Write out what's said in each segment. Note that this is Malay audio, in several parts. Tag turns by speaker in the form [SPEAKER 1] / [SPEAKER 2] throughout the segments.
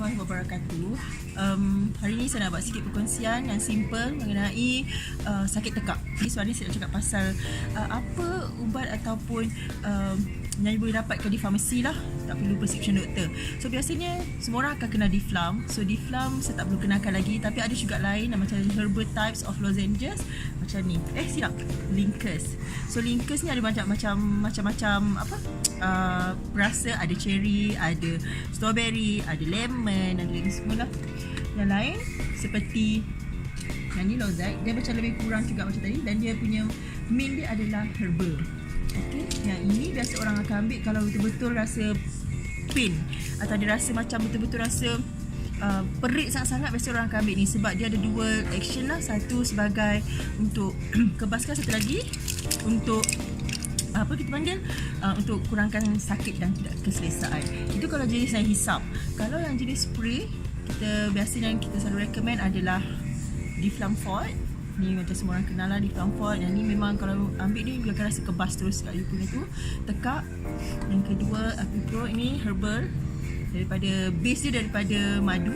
[SPEAKER 1] warahmatullahi wabarakatuh. Hari ini saya nak buat sikit perkongsian yang simple mengenai sakit tekak. Jadi soalan ni saya nak cakap pasal apa ubat ataupun yang boleh dapatkan di farmasi lah, tak perlu prescription doktor. So biasanya semua orang akan kena Difflam. So Difflam saya tak perlu kenalkan lagi, tapi ada juga lain macam herbal types of lozenges macam ni. Linkers. So Linkers ni ada macam-macam apa? Rasa, ada cherry, ada strawberry, ada lemon, ada lagi semua lah. Yang lain seperti yang ni Lozide, dia macam lebih kurang juga macam tadi, dan dia punya main dia adalah herbal. Okay, yang ini biasa orang akan ambil kalau betul-betul rasa pain atau dia rasa macam betul-betul rasa perit sangat-sangat, biasa orang akan ambil ni sebab dia ada dua action lah. Satu sebagai untuk kebaskan, satu lagi untuk apa kita panggil untuk kurangkan sakit dan tidak keselesaan. Itu kalau jenis yang hisap. Kalau yang jenis spray, kita biasanya yang kita selalu recommend adalah Difflam Forte. Ni macam semua orang kenal lah Difflam Forte. Yang ni memang kalau ambil ni dia akan rasa kebas terus kat you punya tu, tekak. Yang kedua Apipro, ini herbal, daripada base dia daripada madu.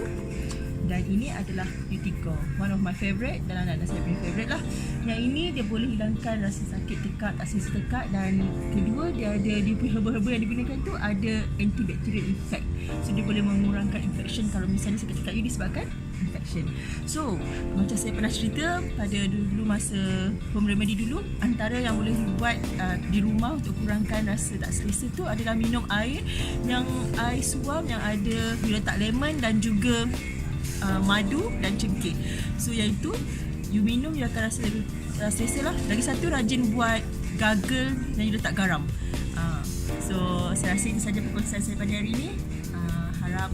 [SPEAKER 1] Dan ini adalah Utico, one of my favourite dan anak-anak saya punya favourite lah. Yang ini dia boleh hilangkan rasa sakit tekak, rasa tekak. Dan kedua dia punya herbal-herbal yang digunakan tu ada antibacterial effect. So dia boleh mengurangkan infection kalau misalnya sakit tekak you disebabkan infection. So macam saya pernah cerita pada dulu masa home remedy dulu, antara yang boleh dibuat di rumah untuk kurangkan rasa tak selesa tu adalah minum air suam yang ada letak lemon dan juga madu dan cengkeh. So yang itu you minum, you akan rasa selesa lah. Lagi satu, rajin buat gargle dan you letak garam. So saya rasa itu saja perkongsian saya pada hari ini. Harap